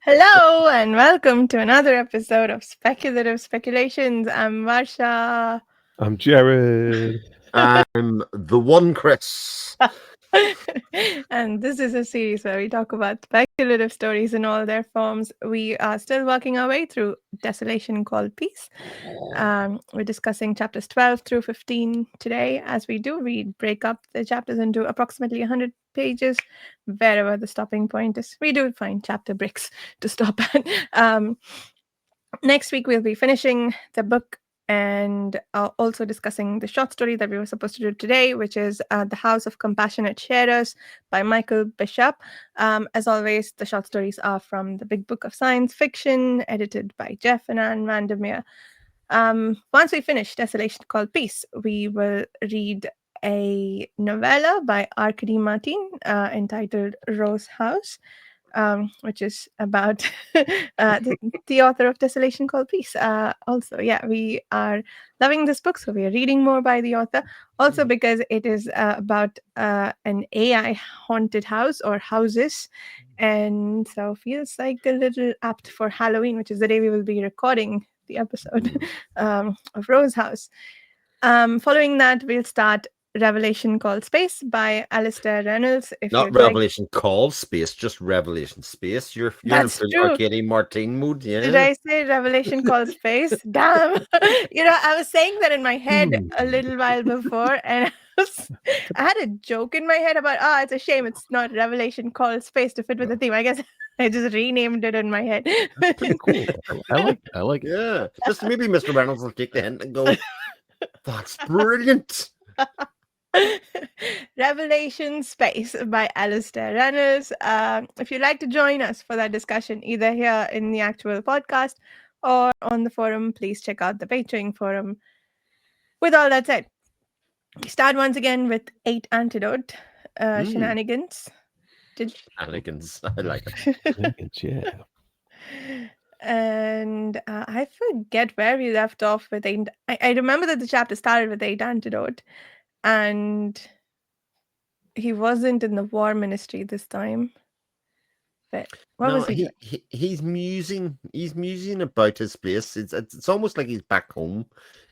Hello and welcome to another episode of Speculative Speculations. I'm Varsha. I'm Jared. I'm the one Chris. And this is a series where we talk about speculative stories in all their forms. We are still working our way through Desolation Called Peace. We're discussing chapters 12 through 15 today. As we do, we break up the chapters into approximately 100 pages, wherever the stopping point is. We do find chapter breaks to stop at. Next week, we'll be finishing the book and also discussing the short story that we were supposed to do today, which is The House of Compassionate Sharers by Michael Bishop. As always, the short stories are from the Big Book of Science Fiction, edited by Jeff and Anne Vandermeer. Once we finish Desolation Called Peace, we will read a novella by Arkady Martine entitled Rose House. Which is about the author of Desolation Called Peace. We are loving this book, so we are reading more by the author. Also, because it is about an AI haunted house or houses, and so feels like a little apt for Halloween, which is the day we will be recording the episode of Rose House. Following that, we'll start Revelation Called Space by Alistair Reynolds. Not Revelation Called Space, just Revelation Space. You're in Arkady Martine mood, yeah. Did I say Revelation Called Space? Damn. I was saying that in my head a little while before, and I had a joke in my head about, it's a shame it's not Revelation Called Space to fit with the theme. I guess I just renamed it in my head. That's pretty cool. I like it. Yeah. Just maybe Mr. Reynolds will take the hint and go, that's brilliant. Revelation Space by Alistair Reynolds. If you'd like to join us for that discussion, either here in the actual podcast or on the forum, please check out the Patreon forum. With all that said, we start once again with 8 Antidote Shenanigans. Shenanigans. I like it. Yeah. And I forget where we left off with 8. I remember that the chapter started with 8 Antidote, and he wasn't in the war ministry this time. But what was he doing? He's musing. He's musing about his place. It's almost like he's back home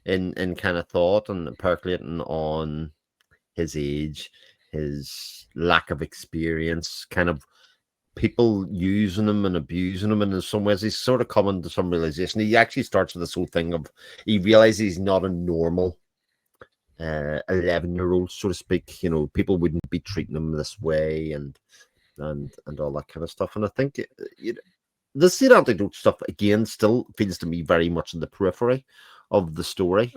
in kind of thought and percolating on his age, his lack of experience, kind of people using him and abusing him, and in some ways he's sort of coming to some realization. He actually starts with this whole thing of he realizes he's not a normal 11-year-old, so to speak. People wouldn't be treating him this way and all that kind of stuff. And I think the Seed Antidote stuff again still feels to me very much in the periphery of the story.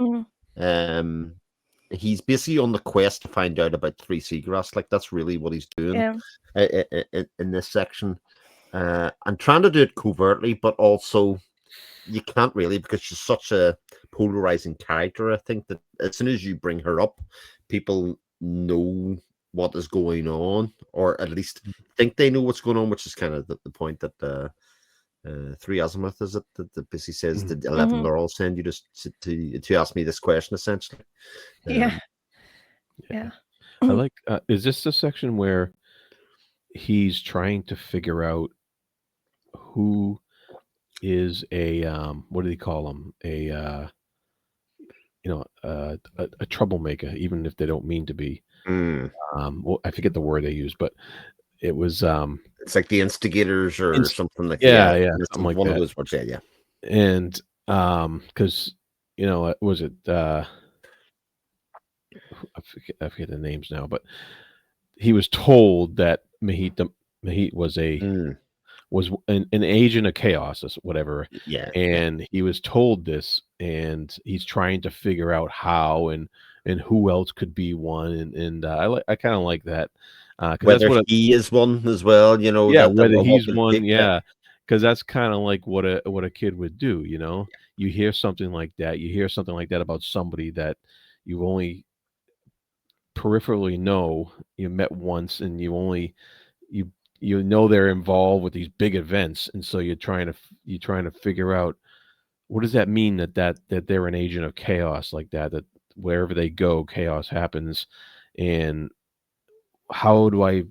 He's basically on the quest to find out about 3 Seagrass. Like, that's really what he's doing in this section, and trying to do it covertly, but also you can't really, because she's such a polarizing character. I think that as soon as you bring her up, people know what is going on, or at least think they know what's going on, which is kind of the point that 3 Azimuth, is it, that basically says the 11 are all send you to ask me this question, essentially. Yeah. I like, is this the section where he's trying to figure out who is a what do they call him, a troublemaker, even if they don't mean to be? Well, I forget the word they use, but it was it's like the instigators or something like that. Yeah, something like one of those words. Yeah. And because was it I forget the names now, but he was told that Mahit was an agent of chaos, or whatever. Yeah. And he was told this, and he's trying to figure out how and who else could be one. And I kind of like that. Whether he is one as well, Yeah, whether he's one, yeah. Because that's kind of like what a kid would do, You hear something like that. You hear something like that about somebody that you only peripherally know, you met once, and you know they're involved with these big events, and so you're trying to figure out what does that mean that they're an agent of chaos like that wherever they go, chaos happens, and how do I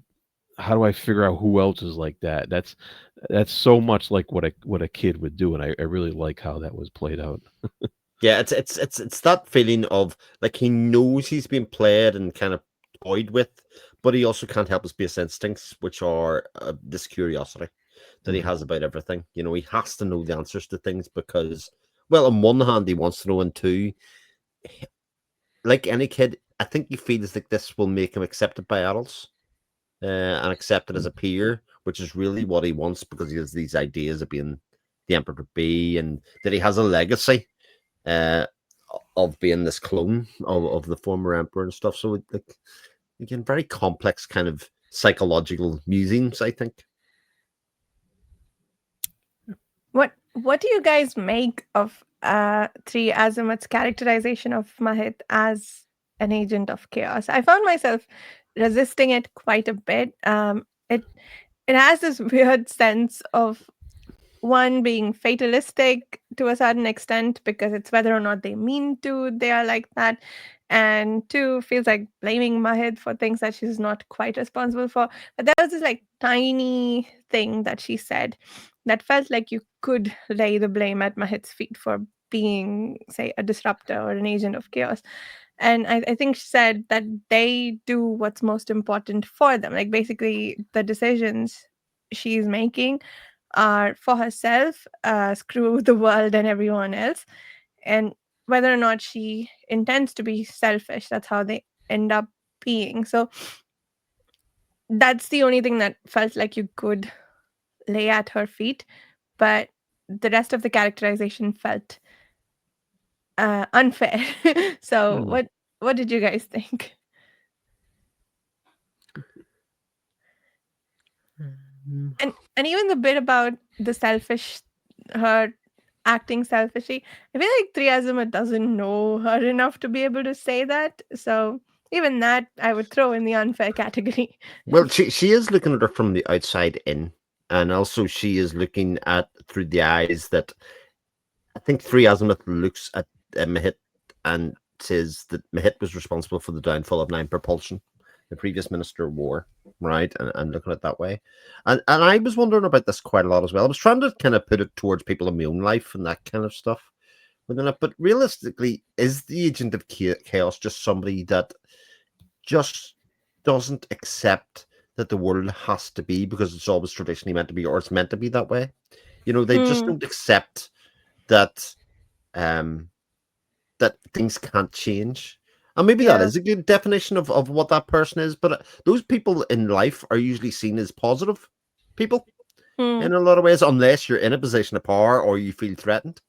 how do I figure out who else is like that? That's so much like what a kid would do, and I really like how that was played out. Yeah, it's that feeling of like he knows he's being played and kind of toyed with, but he also can't help his base instincts, which are this curiosity that he has about everything. You know, he has to know the answers to things because, well, on one hand, he wants to know, and two, like any kid, I think he feels like this will make him accepted by adults and accepted as a peer, which is really what he wants because he has these ideas of being the emperor to be, and that he has a legacy of being this clone of the former emperor and stuff. So, like, again, very complex kind of psychological musings, I think. What do you guys make of 3 Azimuth's characterization of Mahit as an agent of chaos? I found myself resisting it quite a bit. It has this weird sense of one being fatalistic to a certain extent because it's whether or not they mean to, they are like that. And two, feels like blaming Mahid for things that she's not quite responsible for. But there was this like tiny thing that she said that felt like you could lay the blame at Mahid's feet for being, say, a disruptor or an agent of chaos. And I think she said that they do what's most important for them. Like basically the decisions she's making are for herself, screw the world and everyone else. And whether or not she intends to be selfish, that's how they end up being. So that's the only thing that felt like you could lay at her feet. But the rest of the characterization felt unfair. So what did you guys think? And even the bit about the selfish, her acting selfishly, I feel like Triazuma doesn't know her enough to be able to say that. So even that I would throw in the unfair category. Well, she is looking at her from the outside in, and also she is looking at through the eyes that I think Three Azimuth looks at Mahit and says that Mahit was responsible for the downfall of Nine Propulsion, the previous Minister of War, right? And looking at it that way. And I was wondering about this quite a lot as well. I was trying to kind of put it towards people in my own life and that kind of stuff within it. But realistically, is the agent of chaos just somebody that just doesn't accept that the world has to be because it's always traditionally meant to be, or it's meant to be that way? You know, they just don't accept that that things can't change. And maybe that is a good definition of what that person is. But those people in life are usually seen as positive people in a lot of ways, unless you're in a position of power or you feel threatened,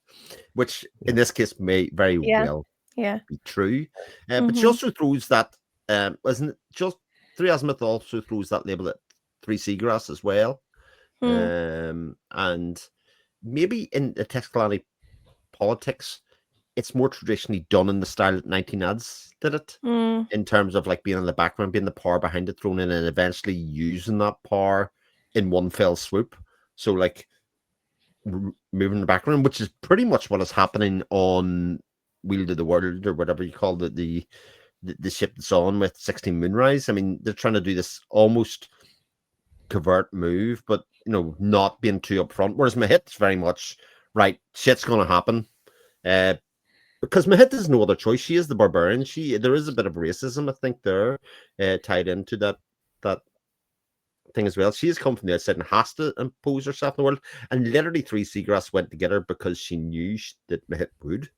which in this case may very well be true. But she also throws that, isn't it? Just Three Azimuth also throws that label at Three Seagrass as well. And maybe in the Texcalani politics, it's more traditionally done in the style that 19 Ads did it, in terms of like being in the background, being the power behind it, thrown in, and eventually using that power in one fell swoop. So like moving the background, which is pretty much what is happening on Wheel to the World or whatever you call it, the ship that's on with 16 Moonrise. I mean, they're trying to do this almost covert move, but you know, not being too upfront. Whereas Mahit's very much right, shit's gonna happen. Because Mahit has no other choice. She is the barbarian. There is a bit of racism, I think, there tied into that thing as well. She has come from the outside and has to impose herself in the world. And literally, Three Seagrass went together because she knew that Mahit would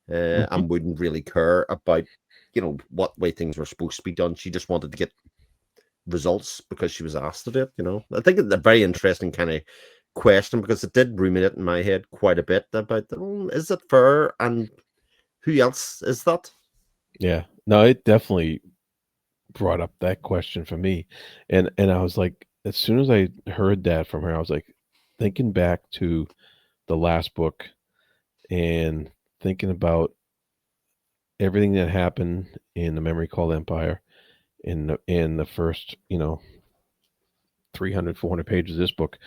and wouldn't really care about, you know, what way things were supposed to be done. She just wanted to get results because she was asked to do it. You know, I think it's a very interesting kind of question because it did ruminate in my head quite a bit about is it fair and who else is that? Yeah, no, it definitely brought up that question for me, and I was like, as soon as I heard that from her, I was like, thinking back to the last book and thinking about everything that happened in the Memory Called Empire in the first 300 400 pages of this book,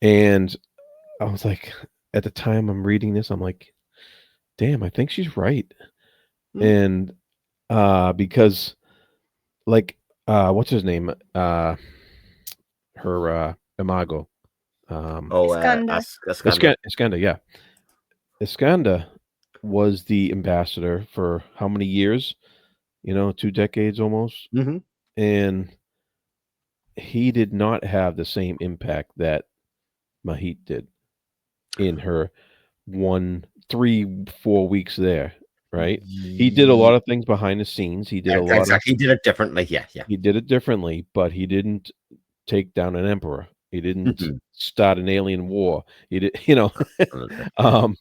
and I was like, at the time I'm reading this, I'm like, damn, I think she's right. And because like what's his name? Her imago. Oh, Iskander. Iskander. Iskanda, yeah. Iskanda was the ambassador for how many years? 2 decades almost. Hmm. And he did not have the same impact that Mahit did in her 3-4 weeks there, right? He did a lot of things behind the scenes. Exactly. He did it differently. Yeah, yeah. He did it differently, but he didn't take down an emperor. He didn't Mhm. start an alien war. He did, Absolutely. um,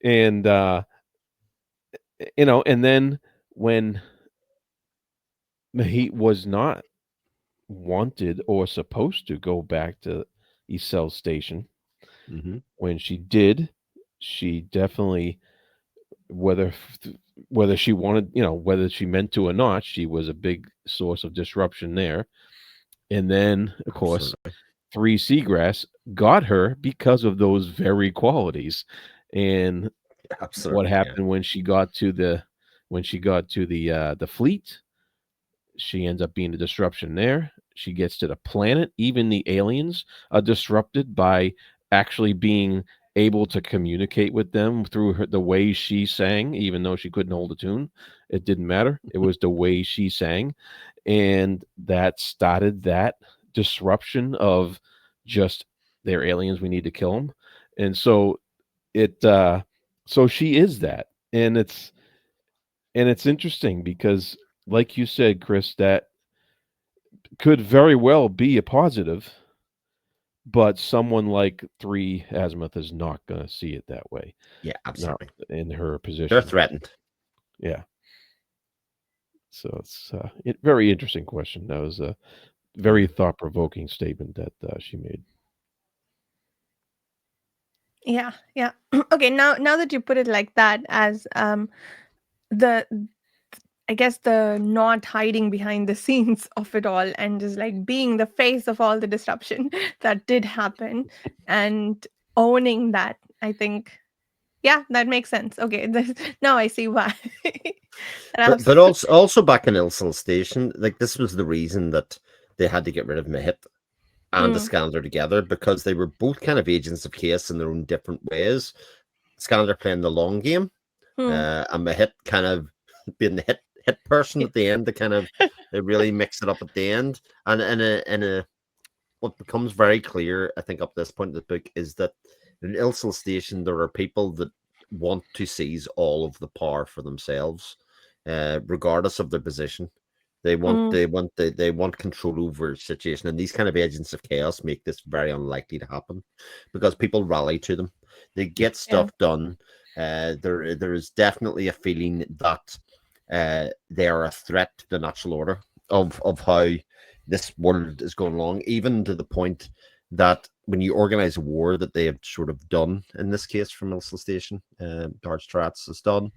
and and then when Mahit was not wanted or supposed to go back to Isel Station, Hmm. when she did, she definitely, whether whether she wanted, whether she meant to or not, she was a big source of disruption there. And then, of course, Absolutely. Three Seagrass got her because of those very qualities. And what Absolutely. Yeah. happened when she got to the fleet? She ends up being a disruption there. She gets to the planet. Even the aliens are disrupted by actually being able to communicate with them through the way she sang, even though she couldn't hold a tune. It didn't matter. It was the way she sang. And that started that disruption of just they're aliens. We need to kill them. And so it, so she is that. And it's interesting because, like you said, Chris, that could very well be a positive, but someone like Three Azimuth is not going to see it that way. Yeah. Not Absolutely. in her They're position. threatened. Yeah. So it's a very interesting question. That was a very thought provoking statement that she made. Yeah, yeah. Okay, now that you put it like that, as the I guess the not hiding behind the scenes of it all and just like being the face of all the disruption that did happen and owning that, I think, yeah, that makes sense. Okay, now I see why. But Absolutely. also back in Ilsel Station, like this was the reason that they had to get rid of Mahit and the Mm, Scander together because they were both kind of agents of chaos in their own different ways. Scander playing the long game, mm, and Mahit kind of being the hit person at the end to kind of really mix it up at the end. And in a what becomes very clear, I think, up this point in the book is that in Ilsel Station there are people that want to seize all of the power for themselves, regardless of their position. They want mm, they want they want control over a situation, and these kind of agents of chaos make this very unlikely to happen because people rally to them. They get yeah. stuff done. There is definitely a feeling that they are a threat to the natural order of how this world is going along, even to the point that when you organize a war that they have sort of done in this case from Milsel Station, Darts Trats has done,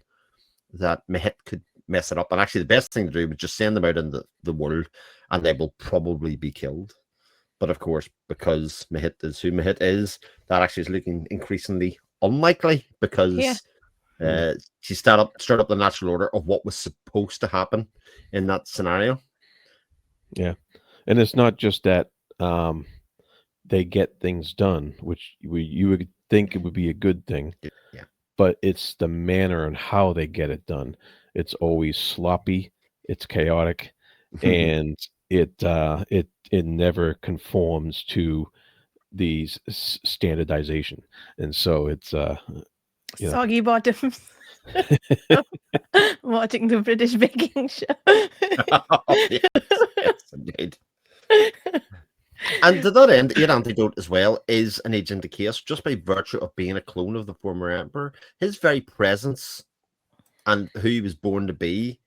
that Mahit could mess it up. And actually, the best thing to do was just send them out in the world and they will probably be killed. But of course, because Mahit is who Mahit is, that actually is looking increasingly unlikely Yeah. because Mm, she stirred up the natural order of what was supposed to happen in that scenario. yeah. And it's not just that um, they get things done, which you would think it would be a good thing, Yeah. but it's the manner and how they get it done. It's always sloppy, it's chaotic, and it never conforms to these standardization. And so it's you know Soggy bottoms. Watching the British baking show. Oh, yes, yes, indeed. And to that end, Eight Antidote as well is an agent of chaos just by virtue of being a clone of the former emperor. His very presence and who he was born to be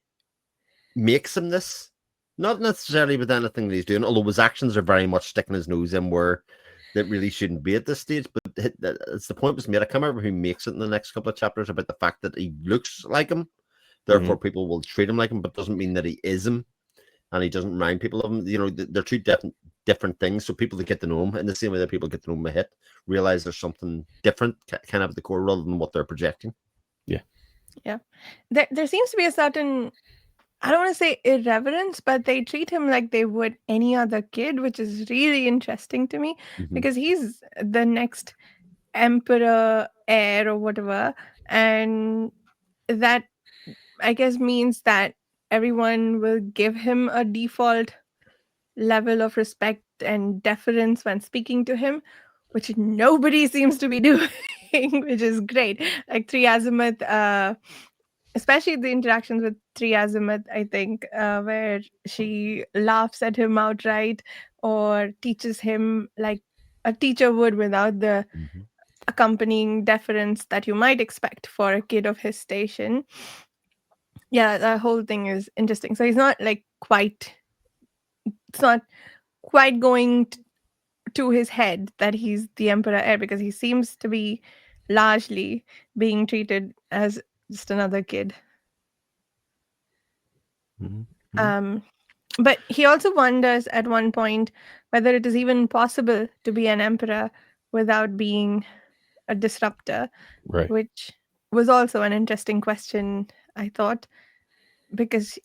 makes him this. Not necessarily with anything that he's doing, although his actions are very much sticking his nose in where that really shouldn't be at this stage. But it's the point was made. I can't remember who makes it in the next couple of chapters about the fact that he looks like him. Therefore, mhm. people will treat him like him, but doesn't mean that he is him. And he doesn't remind people of him. You know, they're two different things. So people that get to know him in the same way that people get to know Mahit realize there's something different kind of at the core rather than what they're projecting. Yeah. Yeah. There seems to be a certain I don't want to say irreverence, but they treat him like they would any other kid, which is really interesting to me because he's the next emperor heir or whatever. And that, I guess, means that everyone will give him a default level of respect and deference when speaking to him, which nobody seems to be doing, which is great. Like Three Azimuth, especially the interactions with Three Azimuth, I think, where she laughs at him outright or teaches him like a teacher would without the accompanying deference that you might expect for a kid of his station. Yeah, that whole thing is interesting. So he's not like quite, it's not quite going to his head that he's the emperor heir because he seems to be largely being treated as just another kid. But he also wonders at one point whether it is even possible to be an emperor without being a disruptor, Right. which was also an interesting question, I thought, because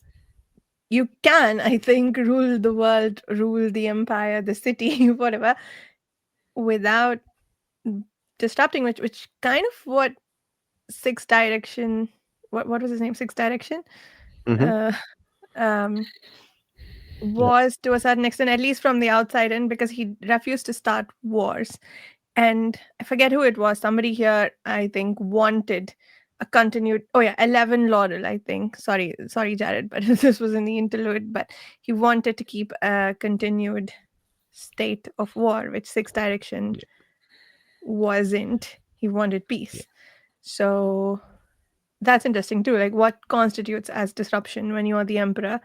you can, I think, rule the world, rule the empire, the city, whatever, without disrupting, which kind of what Six Direction, what was his name? Six Direction? Uh, um, was to a certain extent, at least from the outside in, because he refused to start wars. And I forget who it was. Somebody here, I think, wanted a continued. Oh yeah, 11 Laurel. I think. Sorry, Jared, but this was in the interlude. But he wanted to keep a continued state of war, which Six Direction wasn't. He wanted peace. So that's interesting too. Like, what constitutes as disruption when you are the emperor,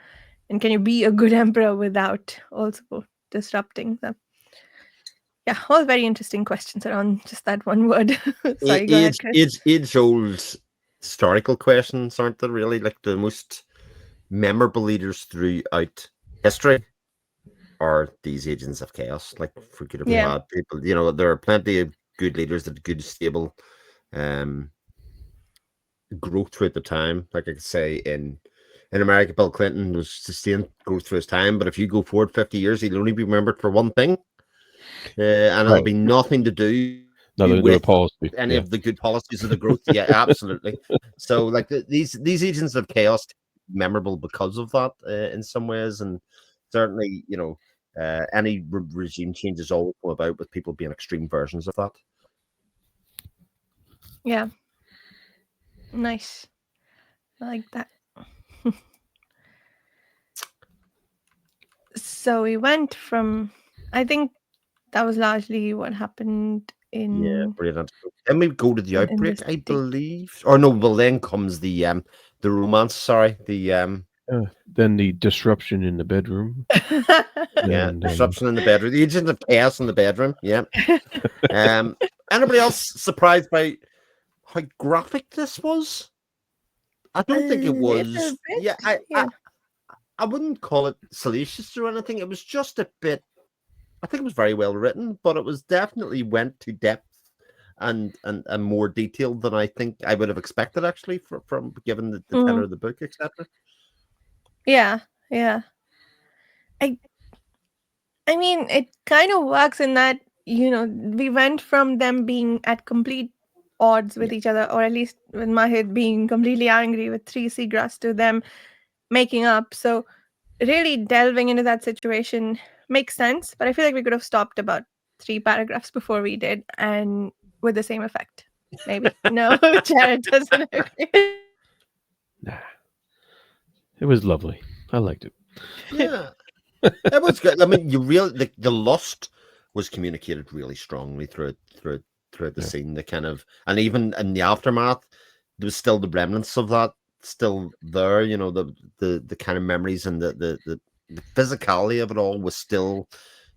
and can you be a good emperor without also disrupting them? Yeah, all very interesting questions around just that one word. Sorry, go ahead, Chris. Age-old historical questions, aren't they? Really, like the most memorable leaders throughout history are these agents of chaos. Like, for good or bad people, there are plenty of good leaders that good, stable growth throughout the time. Like I could say in America, Bill Clinton was sustained growth through his time, but if you go forward 50 years, he'll only be remembered for one thing, and it'll be nothing to do with policy. any of the good policies of the growth. Yeah, absolutely. So, like these agents of chaos, memorable because of that in some ways, and certainly, any regime changes always come about with people being extreme versions of that. Yeah. Nice. I like that. So we went from, I think that was largely what happened in. Yeah, brilliant. Then we go to the outbreak, I believe. Or no, well then comes the romance. Sorry, the then the disruption in the bedroom. Yeah, disruption in the bedroom. The agent of chaos in the bedroom. Yeah. Anybody else surprised by how graphic this was? I don't think it was. Yeah, I wouldn't call it salacious or anything. It was just a bit. I think it was very well written, but it was definitely went to depth and more detailed than I think I would have expected, actually, from given the tenor of the book, etc. Yeah. I mean, it kind of works in that, we went from them being at complete odds with each other, or at least with Mahid being completely angry with Three Seagrass, to them making up. So really delving into that situation makes sense, but I feel like we could have stopped about 3 paragraphs before we did, and with the same effect. Maybe. No, Jared doesn't agree. Nah. It was lovely. I liked it. Yeah. It was good. I mean, the lust was communicated really strongly throughout the scene. The kind of, and even in the aftermath, there was still the remnants of that still there. The kind of memories and the physicality of it all was still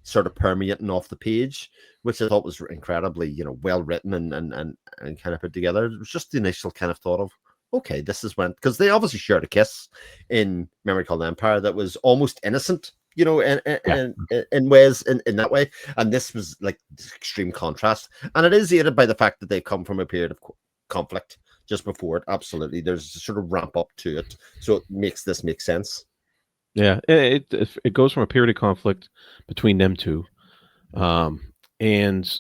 sort of permeating off the page, which I thought was incredibly, well written and kind of put together. It was just the initial kind of thought of, okay, this is when, because they obviously shared a kiss in Memory Called Empire that was almost innocent, in ways, in that way. And this was like extreme contrast. And it is aided by the fact that they come from a period of conflict, just before it. Absolutely, there's a sort of ramp up to it, so it makes this make sense. Yeah, it goes from a period of conflict between them two, and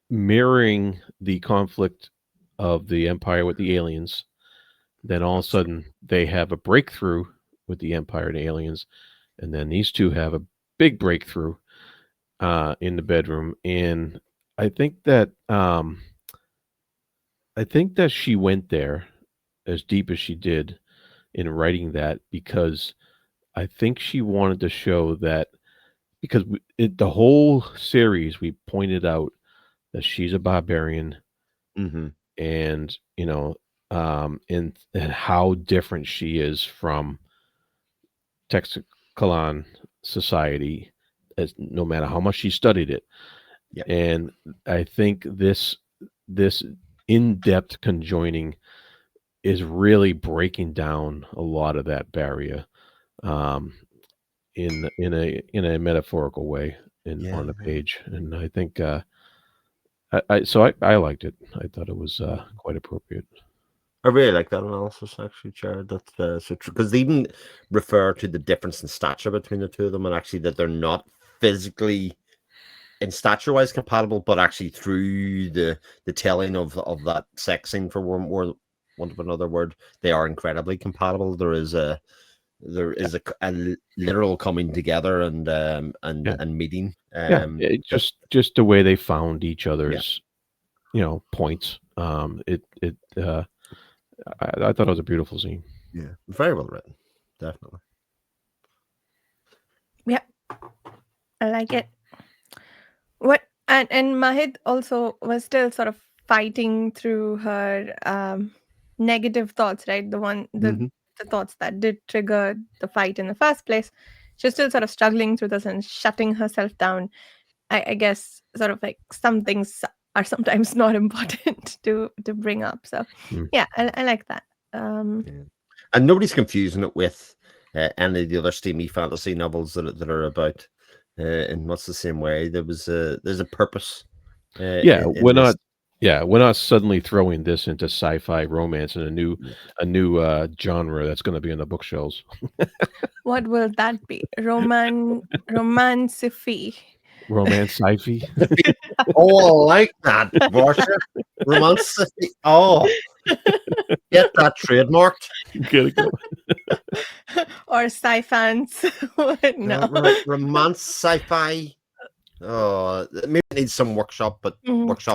mirroring the conflict of the Empire with the aliens. Then all of a sudden they have a breakthrough with the Empire and aliens, and then these two have a big breakthrough in the bedroom. And I think that she went there as deep as she did in writing that because I think she wanted to show that because the whole series we pointed out that she's a barbarian, and and how different she is from Texacalan society, as no matter how much she studied it. Yeah. And I think this in-depth conjoining is really breaking down a lot of that barrier, in a metaphorical way on the page. And I think I liked it. I thought it was quite appropriate. I really like that analysis, actually, Jared. That's so true because they even refer to the difference in stature between the two of them, and actually that they're not physically in stature-wise compatible, but actually through the telling of that sex scene, for want of another word, they are incredibly compatible. There is a literal coming together and meeting. Just the way they found each other's points. I thought it was a beautiful scene. Yeah, very well written, definitely. Yeah, I like it. What and Mahid also was still sort of fighting through her negative thoughts, right? The thoughts that did trigger the fight in the first place. She's still sort of struggling through this and shutting herself down. I guess sort of like some things are sometimes not important to bring up. So yeah, I like that. And nobody's confusing it with any of the other steamy fantasy novels that are about in much the same way. There's a purpose. We're not suddenly throwing this into sci-fi romance and a new genre that's going to be in the bookshelves. What will that be? Romancify. Romance sci-fi. Oh, I like that, Varsha. Romance. Oh, get that trademarked. Get it Or sci-fans. No. Romance sci-fi. Oh, maybe it needs some workshopping, but not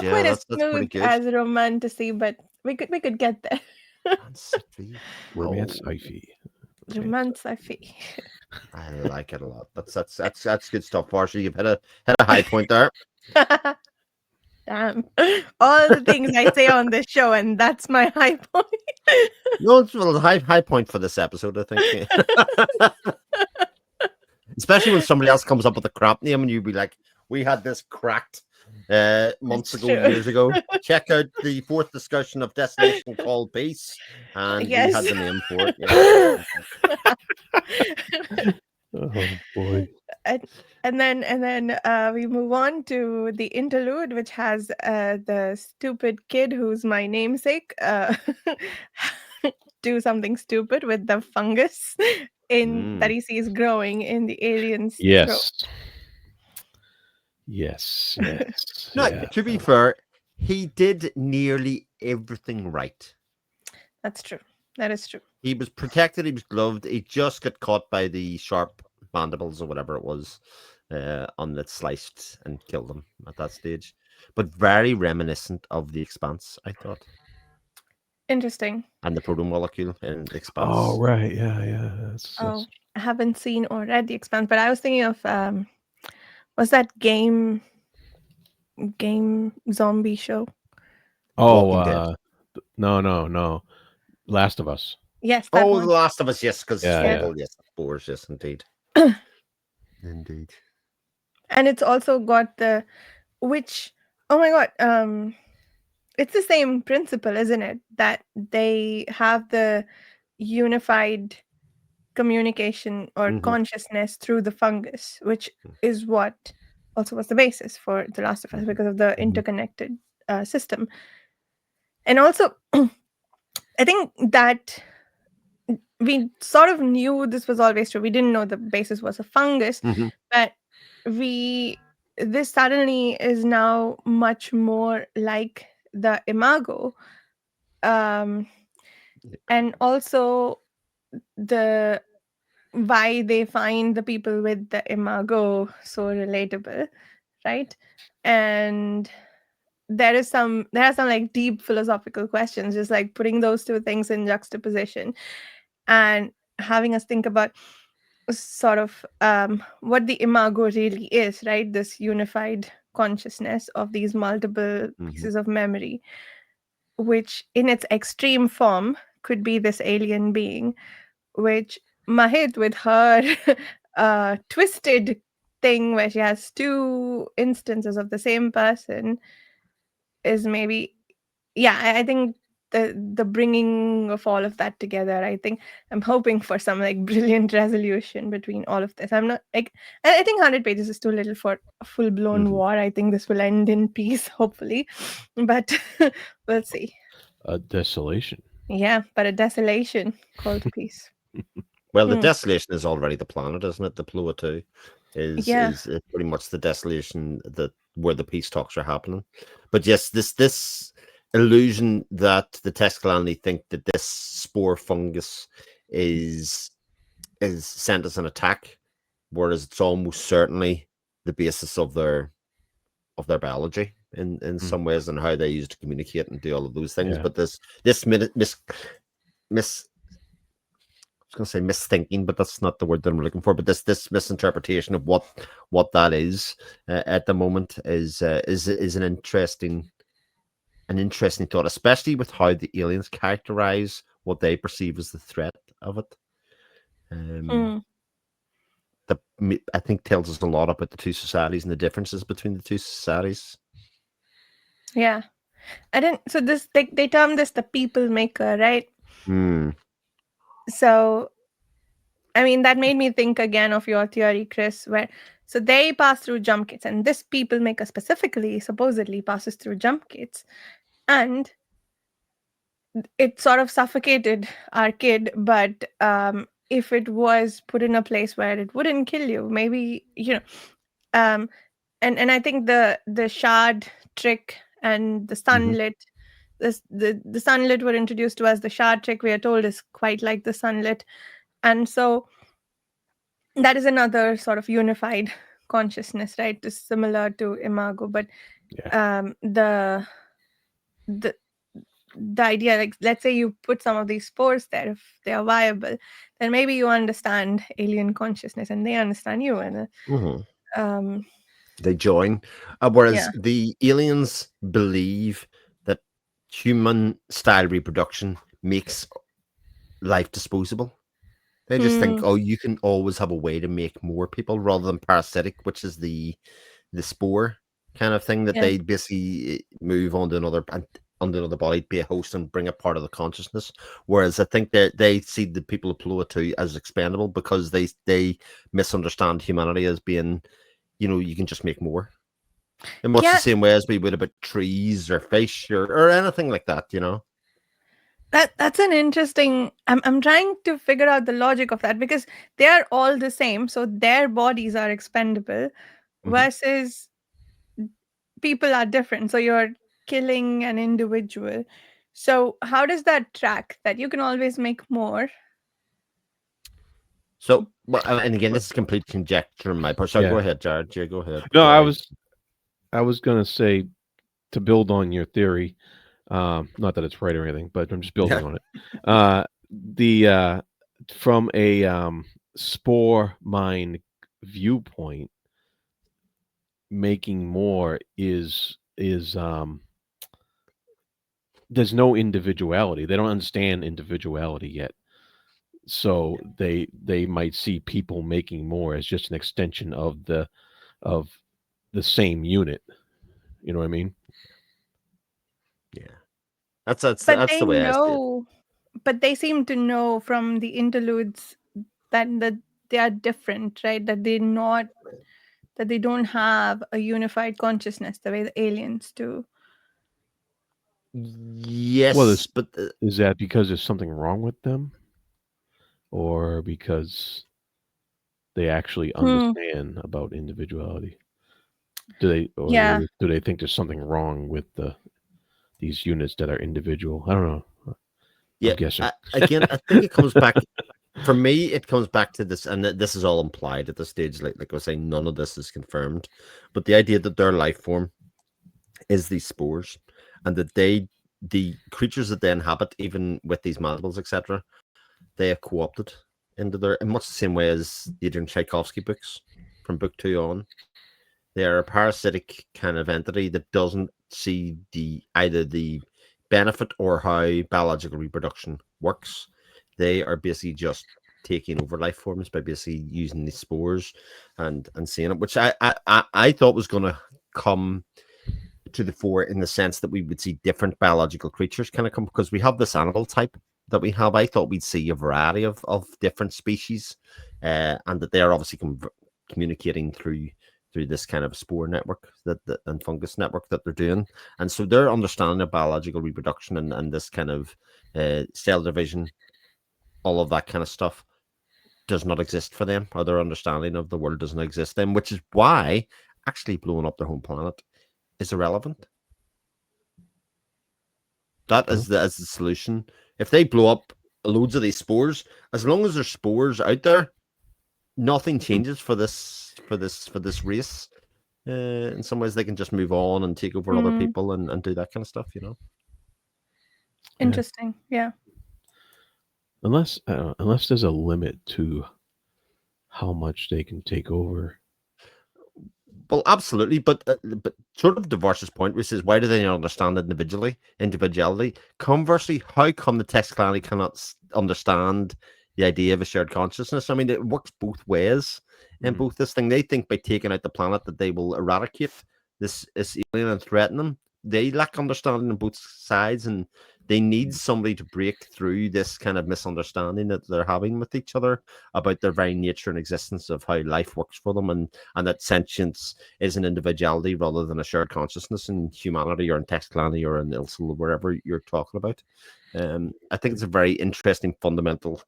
yeah, quite as that's pretty smooth good. as romantasy, but we could get there. Romance sci-fi. Romancify. I like it a lot. That's good stuff, Varsha. You've hit a high point there. Damn. All the things I say on this show, and that's my high point. No, it's a high point for this episode, I think. Especially when somebody else comes up with a crap name and you'd be like, we had this cracked months ago, years ago. Check out the 4th discussion of Desolation called Peace. And we had the name for it. Oh boy. And then we move on to the interlude, which has the stupid kid who's my namesake do something stupid with the fungus that he sees growing in the alien's throat. Yes. No, to be fair, he did nearly everything right. That's true. That is true. He was protected. He was gloved. He just got caught by the sharp mandibles or whatever it was on that sliced and killed him at that stage. But very reminiscent of The Expanse, I thought. Interesting. And the proto-molecule in The Expanse. Oh, right. Yeah. That's... I haven't seen or read The Expanse, but I was thinking of was that game zombie show? Oh, no. Last of Us. Yes. The Last of Us, yes, because yes, of course, yes, indeed. Indeed. And it's also got oh my god, it's the same principle, isn't it? That they have the unified communication or consciousness through the fungus, which is what also was the basis for The Last of Us because of the interconnected system. And also, I think that we sort of knew this was always true. We didn't know the basis was a fungus, Mm-hmm. but this suddenly is now much more like the imago. Um, and also the why they find the people with the imago so relatable, right? And there are some like deep philosophical questions, just like putting those two things in juxtaposition and having us think about sort of what the imago really is, right? This unified consciousness of these multiple Mm-hmm. pieces of memory, which in its extreme form could be this alien being, which Mahit with her twisted thing where she has two instances of the same person is maybe, yeah, I think the bringing of all of that together, I think I'm hoping for some like brilliant resolution between all of this. I'm not like, I think 100 pages is too little for a full-blown Mm-hmm. war. I think this will end in peace, hopefully, but we'll see. A Desolation. Yeah, but a desolation called peace. Well, the Hmm. desolation is already the planet, isn't it? The Ploa 2 Yeah. is pretty much the desolation that where the peace talks are happening. But yes, this illusion that the Tescalani think that this spore fungus is sent as an attack, whereas it's almost certainly the basis of their biology in Mm, some ways and how they use to communicate and do all of those things. yeah. But this miss I was going to say misthinking, but that's not the word that I'm looking for. But this misinterpretation of what that is at the moment is an interesting thought, especially with how the aliens characterize what they perceive as the threat of it. Um, Hmm. I think tells us a lot about the two societies and the differences between the two societies. Yeah. I didn't. So this they term this the people maker, right? Hmm. So I mean that made me think again of your theory, Chris, where so they pass through jump kits, and this people maker specifically supposedly passes through jump kits, and it sort of suffocated our kid, but if it was put in a place where it wouldn't kill you, maybe um, and I think the shard trick and the Mm-hmm. sunlit, the sunlit were introduced to us. The shard trick we are told is quite like the sunlit, and so that is another sort of unified consciousness, right? It's similar to imago, but Yeah. um, the the the idea, like let's say you put some of these spores there, if they are viable, then maybe you understand alien consciousness and they understand you, and Mm-hmm. um They join, whereas yeah. the aliens believe that human style reproduction makes life disposable. They just think, Hmm. oh, you can always have a way to make more people rather than parasitic, which is the spore kind of thing that Yeah. they basically move onto another body, be a host, and bring a part of the consciousness. Whereas I think that they see the people of Ploa 2 as expendable because they misunderstand humanity as being, you can just make more. In much the Yeah, same way as we would about trees or fish or anything like that. that's an interesting, I'm trying to figure out the logic of that, because they are all the same, so their bodies are expendable, Hmm. versus people are different, so you're killing an individual. So how does that track that you can always make more? So, well, and again, this is complete conjecture on my part. So go Yeah. ahead, Jared. Yeah, go ahead No, before I. I was gonna say, to build on your theory, not that it's right or anything, but I'm just Yeah. building on it. The From a spore mind viewpoint, making more is there's no individuality. They don't understand individuality yet. So they might see people making more as just an extension of the same unit. You know what I mean? Yeah. That's They the way I see it. know, but they seem to know from the interludes that they are different, right? That they don't have a unified consciousness the way the aliens do. Well, Yes, but is that because there's something wrong with them, or because they actually Hmm. understand about individuality? Do they, or Yeah. do they think there's something wrong with these units that are individual? I don't know. I'm yeah, guessing. again, I think it comes back. For me, it comes back to this, and this is all implied at this stage. Like I was saying, none of this is confirmed, but the idea that their life form is these spores, and that the creatures that they inhabit, even with these mandibles, etc., they have co-opted into their, in much the same way as Adrian Tchaikovsky books from book 2 on. They are a parasitic kind of entity that doesn't see either the benefit or how biological reproduction works. They are basically just taking over life forms by basically using these spores and seeing it, which I thought was going to come to the fore in the sense that we would see different biological creatures kind of come, because we have this animal type that we have. I thought we'd see a variety of different species, and that they are obviously communicating through this kind of spore network that and fungus network that they're doing, and so their understanding of biological reproduction and this kind of cell division, all of that kind of stuff, does not exist for them, or their understanding of the world doesn't exist then, which is why actually blowing up their home planet is irrelevant. That Oh, is the solution. If they blow up loads of these spores, as long as there's spores out there, nothing changes for this race. In some ways, they can just move on and take over other Hmm. people and do that kind of stuff. yeah. Interesting. Yeah. Unless there's a limit to how much they can take over. Well, absolutely, but sort of Divorce's point, which is why do they not understand individuality? Conversely, how come the text clan cannot understand the idea of a shared consciousness? I mean, it works both ways in Mm. both this thing. They think by taking out the planet that they will eradicate this alien and threaten them. They lack understanding on both sides, and they need somebody to break through this kind of misunderstanding that they're having with each other about their very nature and existence of how life works for them, and that sentience is an individuality rather than a shared consciousness in humanity or in Textlandy or in Ilsil or wherever you're talking about. I think it's a very interesting fundamental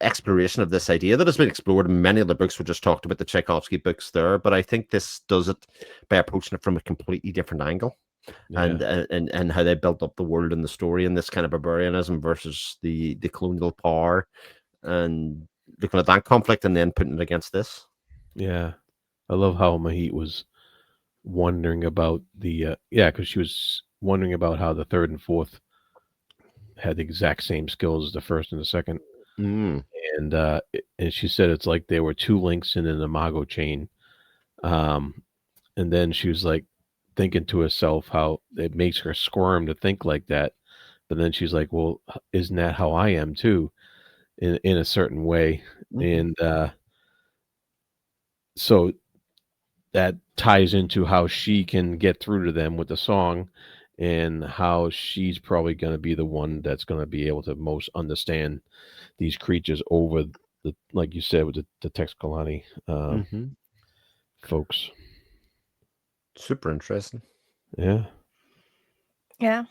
exploration of this idea that has been explored in many other books. We just talked about the Tchaikovsky books there, but I think this does it by approaching it from a completely different angle. Yeah. And how they built up the world and the story and this kind of barbarianism versus the colonial power, and looking at that conflict and then putting it against this. Yeah. I love how Mahit was wondering about because she was wondering about how the third and fourth had the exact same skills as the first and the second. Mm. And she said it's like they were two links in an imago chain. And then she was like thinking to herself how it makes her squirm to think like that. But then she's like, well, isn't that how I am too, in a certain way? Mm-hmm. And so that ties into how she can get through to them with the song, and how she's probably going to be the one that's going to be able to most understand these creatures over the, like you said, with the Texkalani Mm-hmm. folks. Super interesting. Yeah. Yeah.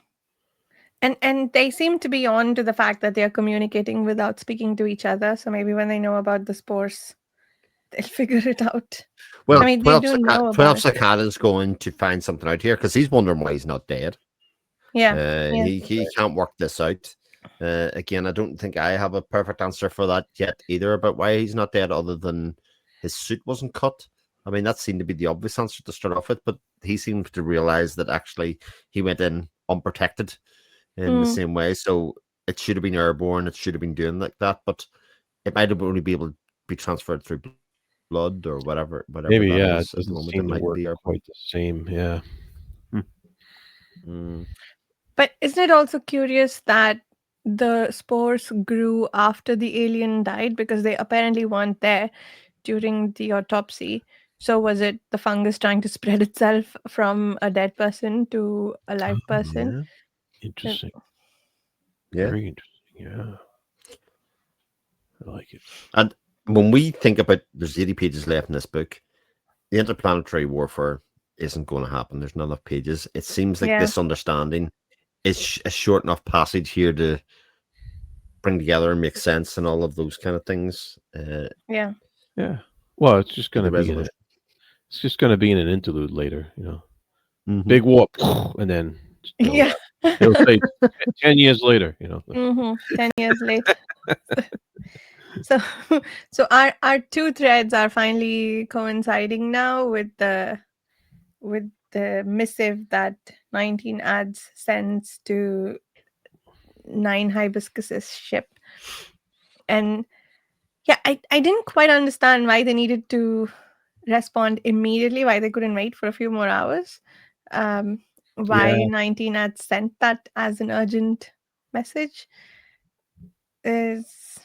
And they seem to be on to the fact that they are communicating without speaking to each other. So maybe when they know about the spores, they'll figure it out. I Well, mean, they do know about 12 it. Cicada's going to find something out here because he's wondering why he's not dead. Yeah. Yeah. He can't work this out. Again, I don't think I have a perfect answer for that yet either about why he's not dead, other than his suit wasn't cut. I mean, that seemed to be the obvious answer to start off with, but he seems to realize that actually he went in unprotected in the Mm. same way. So it should have been airborne. It should have been doing like that, but it might have only be able to be transferred through blood or whatever Maybe, that yeah, it is at the doesn't moment. It seem to mightn't work be airborne. quite the same. Yeah. Hmm. Mm. But isn't it also curious that the spores grew after the alien died because they apparently weren't there during the autopsy? So was it the fungus trying to spread itself from a dead person to a live Oh, person? Yeah, Uh, interesting. yeah. Very interesting. Yeah. I like it. And when we think about, there's 80 pages left in this book, the interplanetary warfare. isn't going to happen. There's not enough pages. It seems like Yeah. this understanding is a short enough passage here to bring together and make sense and all of those kind of things. Yeah. Yeah. Well, it's just The gonna be resolution. it's just gonna be in an interlude later, you know. Mhm. Big whoop, and then Yeah. it'll say 10 years later, you know. 10 years later. So, so our two threads are finally coinciding now with the missive that 19 ads sends to 9 hibiscus's ship. And yeah, I didn't quite understand why they needed to respond immediately, why they couldn't wait for a few more hours. Why Yeah. 19 had sent that as an urgent message is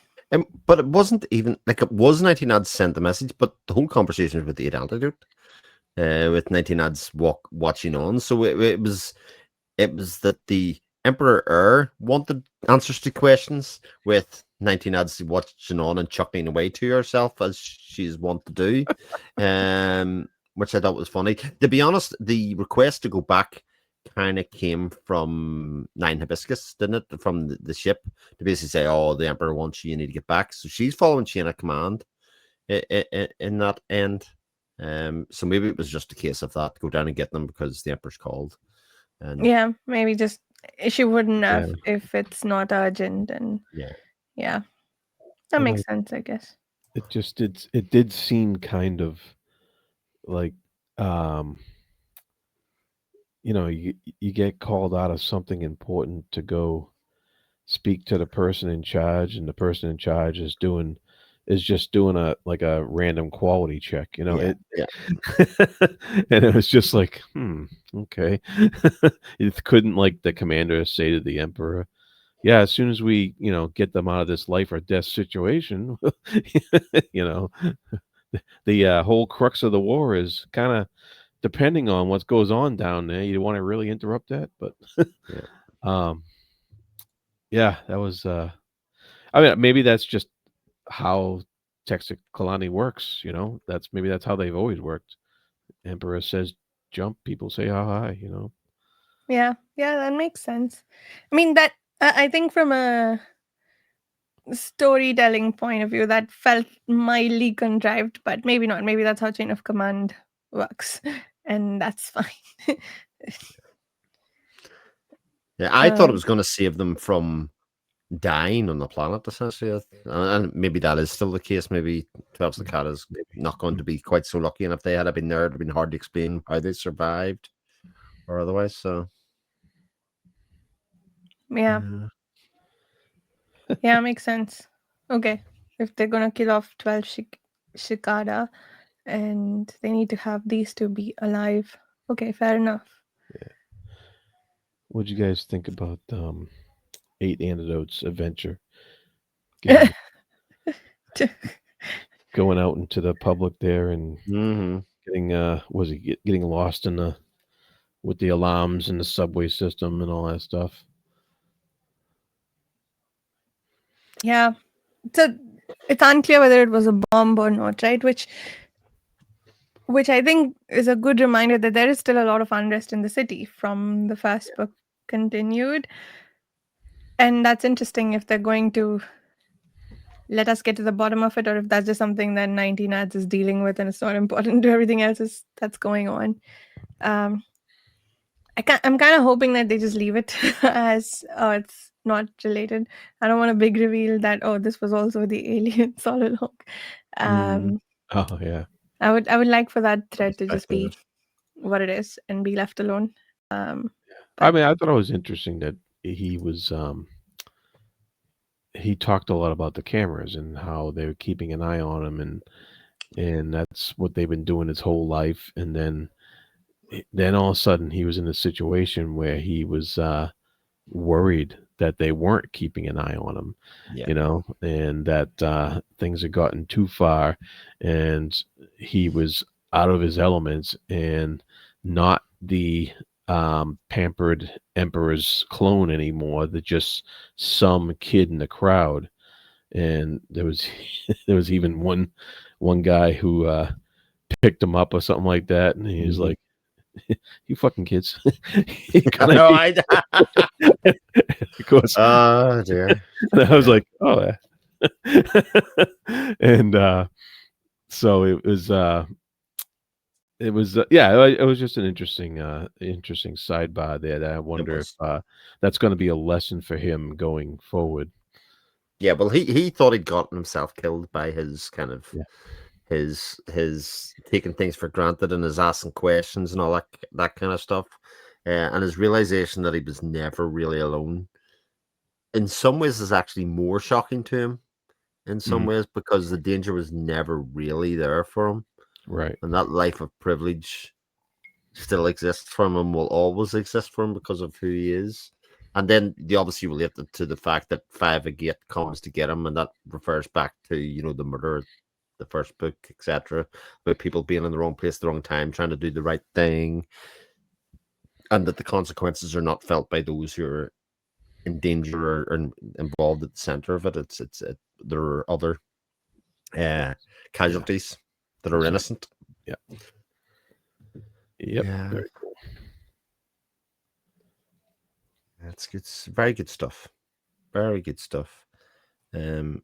But it wasn't even like it was 19 ads sent the message, but the whole conversation was with the 8 antidote, with 19 ads watching on. So it was that the Emperor wanted answers to questions, with 19 ads watching on and chuckling away to herself as she's wont to do, which I thought was funny. To be honest, the request to go back kind of came from 9 Hibiscus, didn't it? From the ship, to basically say, "Oh, the Emperor wants you. You need to get back." So she's following chain of command in that end. So maybe it was just a case of that. Go down and get them because the Emperor's called. And yeah, maybe just she wouldn't Yeah. have if it's not urgent, and yeah, yeah, that And makes sense, I guess. it did seem kind of like um you know, you get called out of something important to go speak to the person in charge, and the person in charge is just doing a random quality check, you know. yeah, It yeah. and it was just like, okay. It couldn't, like, the commander say to the emperor, yeah, as soon as we, get them out of this life or death situation, you know, the whole crux of the war is kind of depending on what goes on down there. You want to really interrupt that, but Yeah. um, yeah, that was. I mean, maybe that's just how Texas Kalani works. You know, that's how they've always worked. Emperor says jump, people say how high. You know. Yeah, yeah, that makes sense. I mean, that I think from a storytelling point of view, that felt mildly contrived, but maybe not. Maybe that's how chain of command works, and that's fine. Yeah, I thought it um, was going to save them from dying on the planet, essentially. And maybe that is still the case. Maybe 12's the cat is not going to be quite so lucky. And if they had been there, it would have been hard to explain how they survived or otherwise. So, yeah, yeah. yeah, makes sense. Okay, if they're gonna kill off 12 Shikada, and they need to have these two be alive. Okay, fair enough. What'd you guys think about 8 Antidotes adventure? Getting going out into the public there and Mm-hmm. getting was he getting lost in the with the alarms in the subway system and all that stuff. Yeah, so it's unclear whether it was a bomb or not, right? Which I think is a good reminder that there is still a lot of unrest in the city from the first book continued. And that's interesting if they're going to let us get to the bottom of it, or if that's just something that 19 ads is dealing with and it's not important to everything else that's going on. Um, I'm kind of hoping that they just leave it as it's not related. I don't want a big reveal that this was also the aliens all along. Mm, Oh yeah. I would like for that thread to just be speculative. what it is and be left alone. I But mean, I thought it was interesting that he was he talked a lot about the cameras and how they were keeping an eye on him, and that's what they've been doing his whole life. And then all of a sudden he was in a situation where he was worried that they weren't keeping an eye on him, Yeah. and that things had gotten too far, and he was out of his elements and not the pampered emperor's clone anymore. That just some kid in the crowd. And there was there was even one guy who picked him up or something like that, and he was Mhm. like, you fucking kids. No, I. Of course. Oh dear. And I was Yeah. like, oh, and so it was yeah, it was just an interesting sidebar there. That I It wonder if was. that's going to be a lesson for him going forward. Yeah. Well, he thought he'd gotten himself killed by his kind of Yeah. his taking things for granted and his asking questions and all that kind of stuff, and his realization that he was never really alone. In some ways, is actually more shocking to him. In some Mhm. ways, because the danger was never really there for him, Right. and that life of privilege still exists for him and will always exist for him because of who he is. And then they obviously relate it to the fact that Five Agate comes to get him, and that refers back to the murder, the first book, etc. About people being in the wrong place at the wrong time, trying to do the right thing, and that the consequences are not felt by those who are in danger or involved at the center of it. There are other casualties that are That's right. innocent. Yeah. Yep. Yeah, Very cool. that's good. Very good stuff. Very good stuff. Um,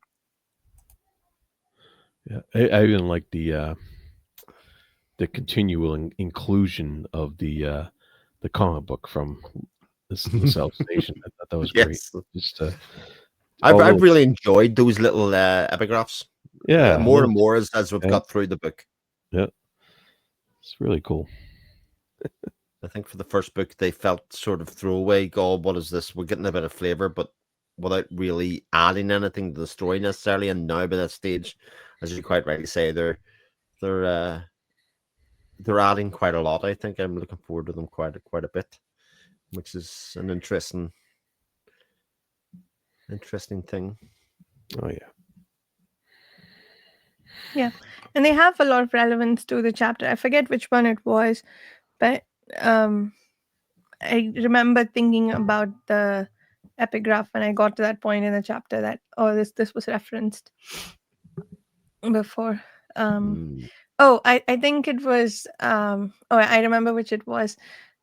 Yeah. I even like the continual inclusion of the comic book from the South Station. I thought that was great. yes, Just I've all I've those, really enjoyed those little epigraphs. yeah, More little and more as we've yeah, got through the book. yeah. It's really cool. I think for the first book they felt sort of throwaway. God, what is this? We're getting a bit of flavor, but without really adding anything to the story necessarily. And now by that stage, as you quite rightly say, they're uh, they're adding quite a lot. I think I'm looking forward to them quite a bit, which is an interesting thing. Oh yeah. Yeah, and they have a lot of relevance to the chapter. I forget which one it was, but um, I remember thinking about the epigraph when I got to that point in the chapter that this was referenced before. Um, Mm. oh, I think it was. I remember which it was.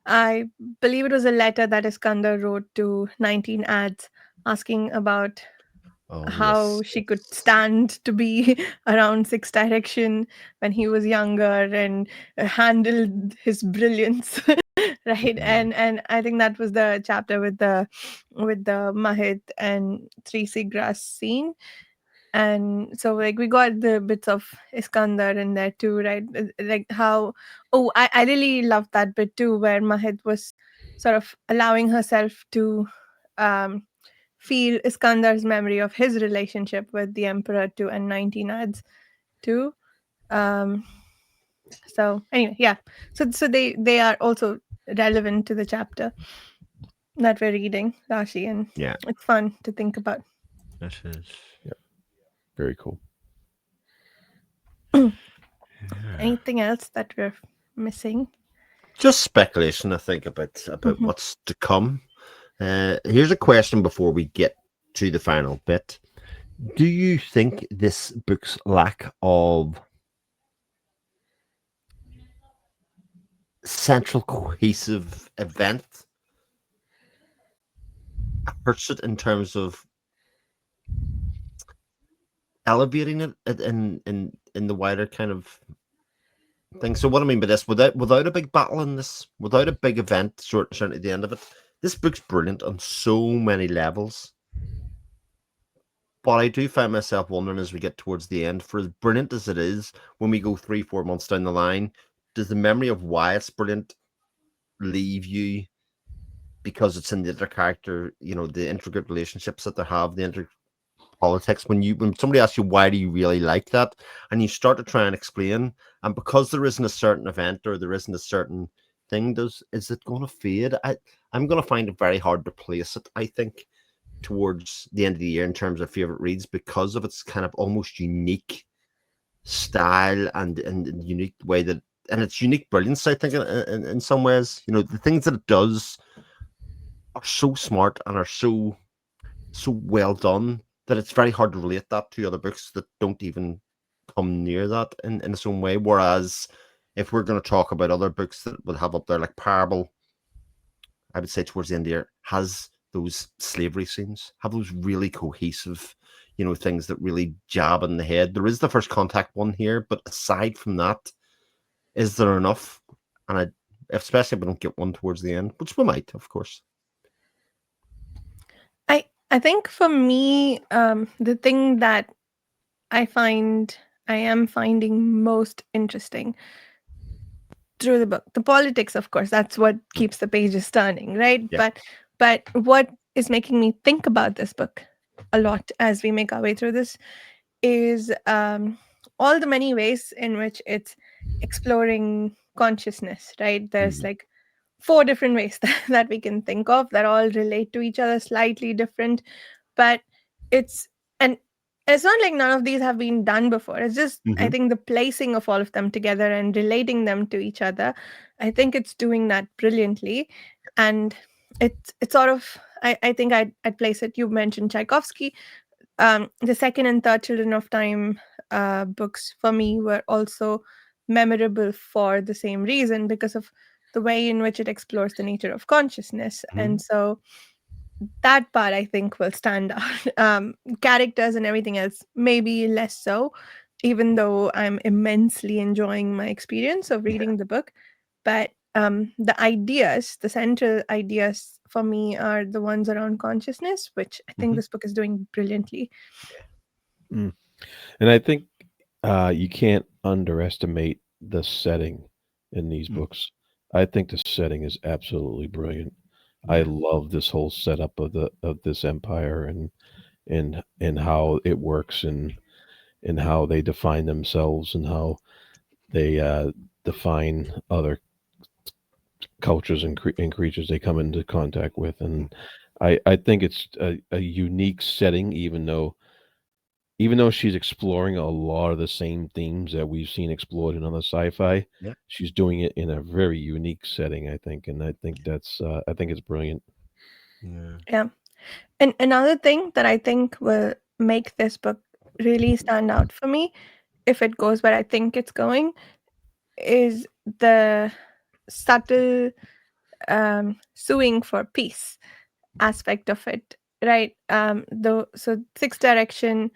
I believe it was a letter that Iskander wrote to 19 ads asking about Oh how yes, she could yes. stand to be around Six Direction when he was younger and handled his brilliance. Right, Mm. and I think that was the chapter with the Mahit and Three Seagrass scene. And so like we got the bits of Iskandar in there too, right? Like how I really loved that bit too, where Mahit was sort of allowing herself to um feel Iskandar's memory of his relationship with the emperor too, and 19 ads too. Um so anyway, yeah. So they are also relevant to the chapter that we're reading, Rashi, and Yeah, it's fun to think about. it is. Yeah. Very cool. Yeah. Anything else that we're missing? Just speculation, I think, about Mhm. what's to come. Here's a question before we get to the final bit. Do you think this book's lack of central cohesive event hurts it in terms of elevating it in the wider kind of thing? So what I mean by this, without a big battle in this, without a big event, certainly at the end of it, this book's brilliant on so many levels. But I do find myself wondering as we get towards the end, for as brilliant as it is, when we go 3-4 months down the line, does the memory of why it's brilliant leave you because it's in the other character, the intricate relationships that they have, the intricate politics. When somebody asks you why do you really like that, and you start to try and explain, and because there isn't a certain event or there isn't a certain thing, is it going to fade? I'm going to find it very hard to place it, I think, towards the end of the year in terms of favorite reads because of its kind of almost unique style and unique way that and its unique brilliance. I think in some ways, the things that it does are so smart and are so well done that it's very hard to relate that to other books that don't even come near that in its own way. Whereas if we're going to talk about other books that would have up there, like Parable, I would say towards the end here, has those slavery scenes, have those really cohesive, things that really jab in the head. There is the First Contact one here, but aside from that, is there enough? And especially if we don't get one towards the end, which we might, of course. I think for me, the thing that I am finding most interesting through the book, the politics, of course, that's what keeps the pages turning, right? Yeah. But what is making me think about this book a lot as we make our way through this is all the many ways in which it's exploring consciousness, right? There's like 4 different ways that we can think of that all relate to each other, slightly different, but it's and it's not like none of these have been done before. It's just I think the placing of all of them together and relating them to each other, I think it's doing that brilliantly. And it's sort of I think I'd place it. You mentioned Tchaikovsky. The second and third Children of Time books for me were also memorable for the same reason, because of the way in which it explores the nature of consciousness. And so that part I think will stand out. Characters and everything else maybe less so, even though I'm immensely enjoying my experience of reading the book. But the ideas, the central ideas for me, are the ones around consciousness, which I think this book is doing brilliantly. And I think you can't underestimate the setting in these books. I think the setting is absolutely brilliant. I love this whole setup of this empire and how it works and how they define themselves and how they define other cultures and creatures they come into contact with. And I think it's a unique setting, even though she's exploring a lot of the same themes that we've seen explored in other sci-fi. She's doing it in a very unique setting, I think, and I think I think it's brilliant. Yeah. And another thing that I think will make this book really stand out for me, if it goes where I think it's going, is the subtle suing for peace aspect of it, right? So Sixth Direction,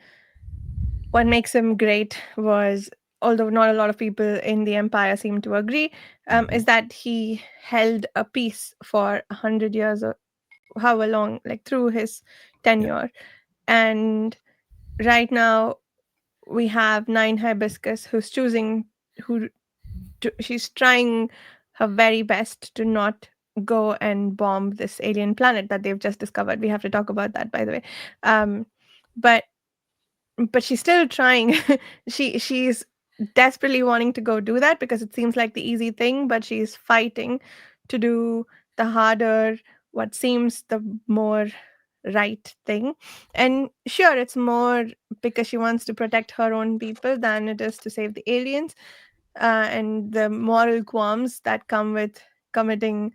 what makes him great was, although not a lot of people in the empire seem to agree, is that he held a peace for 100 years or however long, like through his tenure. And right now we have Nine Hibiscus, who's choosing she's trying her very best to not go and bomb this alien planet that they've just discovered. We have to talk about that, by the way. But she's still trying. She's desperately wanting to go do that because it seems like the easy thing, but she's fighting to do the harder, what seems the more right thing. And sure, it's more because she wants to protect her own people than it is to save the aliens, and the moral qualms that come with committing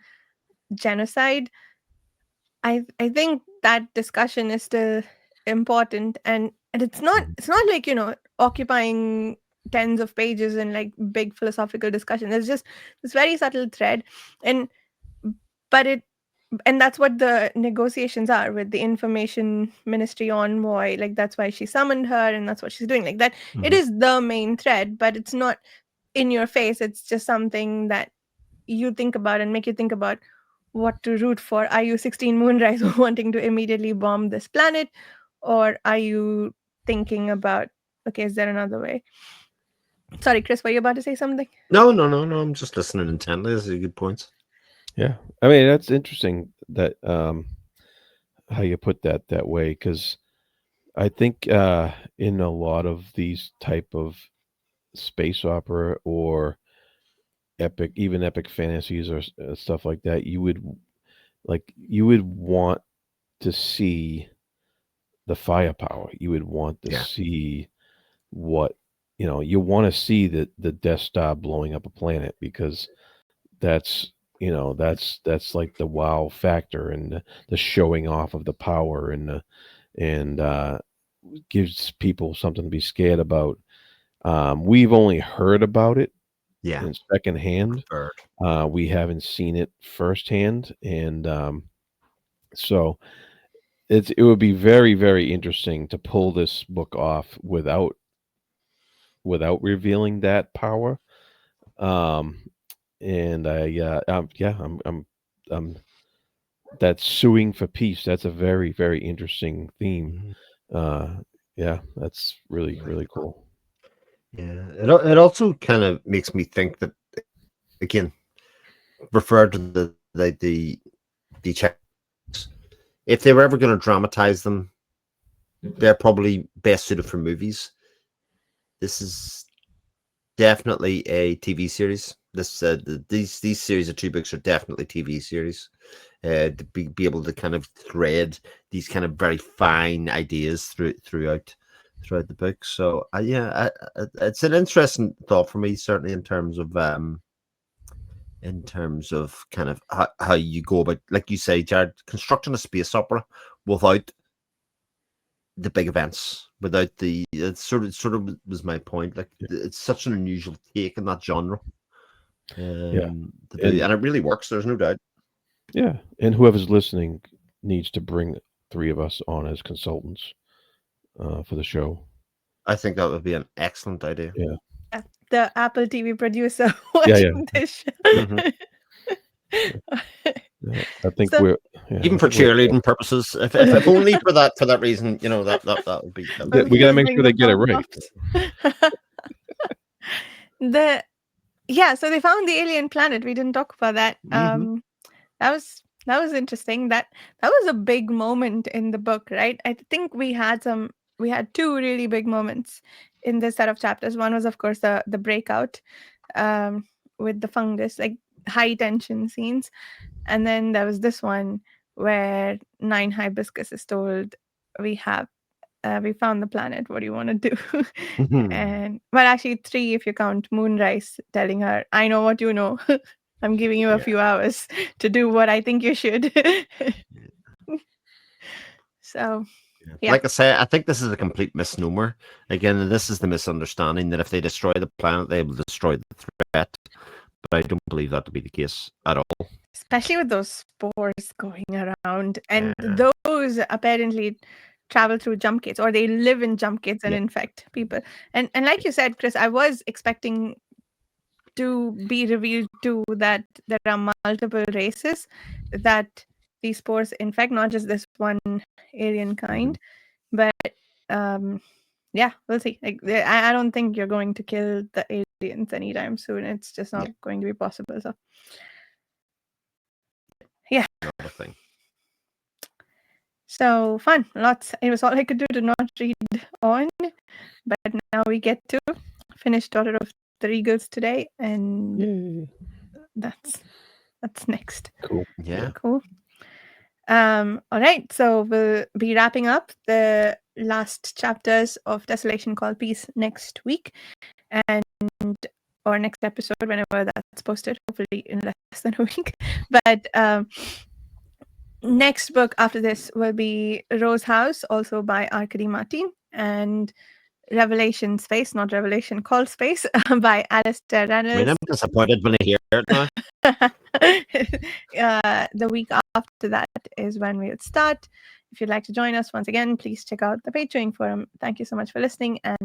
genocide. I think that discussion is still important, and it's not like, occupying tens of pages and like big philosophical discussion. It's just this very subtle thread, and but it and that's what the negotiations are with the information ministry envoy. Like, that's why she summoned her, and that's what she's doing. Like that, it is the main thread, but it's not in your face. It's just something that you think about and make you think about what to root for. Are you 16 Moonrise wanting to immediately bomb this planet, or are you thinking about, okay, is there another way? Sorry, Chris, were you about to say something? No. I'm just listening intently. Those are good points. Yeah, I mean, that's interesting that how you put that way, because I think in a lot of these type of space opera or even epic fantasies or stuff like that, you would want to see the firepower. You would want to see what you want to see the Death Star blowing up a planet, because that's that's like the wow factor and the showing off of the power and gives people something to be scared about. We've only heard about it in secondhand. We haven't seen it firsthand, and so it would be very, very interesting to pull this book off without revealing that power. And I'm that suing for peace. That's a very, very interesting theme. Yeah, that's really, really cool. Yeah, it also kind of makes me think that, again, refer to the chapters. If they were ever going to dramatize them, they're probably best suited for movies. This is definitely a TV series. These series of 2 books are definitely TV series. To be able to kind of thread these kind of very fine ideas throughout the book. So it's an interesting thought for me, certainly in terms of kind of how you go about, like you say, Jared, constructing a space opera without the big events, without the it sort of was my point. Like, it's such an unusual take in that genre. And it really works. There's no doubt. Yeah, and whoever's listening needs to bring 3 of us on as consultants for the show. I think that would be an excellent idea. Yeah, the Apple TV producer watching this show. I think So- we're Even for cheerleading purposes, if only for that reason, that would be. we got to make sure they get it right. So they found the alien planet. We didn't talk about that. That was interesting. That was a big moment in the book, right? I think we had 2 really big moments in this set of chapters. One was, of course, the breakout with the fungus, like high tension scenes, and then there was this one where 9 Hibiscus is told, we found the planet, what do you want to do? And well, actually 3 if you count Moonrise telling her, I know what you know. I'm giving you a few hours to do what I think you should. So like I say, I think this is a complete misnomer. Again, this is the misunderstanding that if they destroy the planet, they will destroy the threat. But I don't believe that to be the case at all. Especially with those spores going around, and those apparently travel through jump gates, or they live in jump gates and infect people. And like you said, Chris, I was expecting to be revealed too that there are multiple races that these spores infect, not just this one alien kind. But we'll see. Like, I don't think you're going to kill the aliens anytime soon. It's just not going to be possible. So Another thing. So fun, lots. It was all I could do to not read on, but now we get to finish Daughter of the Regals today, and that's next. Cool. Yeah. Cool. All right, so we'll be wrapping up the last chapters of Desolation Call Peace next week, or next episode, whenever that's posted, hopefully in less than a week. But next book after this will be Rose House, also by Arkady Martine, and Revelation Space, not Revelation Call Space, by Alistair Reynolds. I mean, I'm disappointed when I hear it now. The week after that is when we'll start. If you'd like to join us once again, please check out the Patreon forum. Thank you so much for listening, and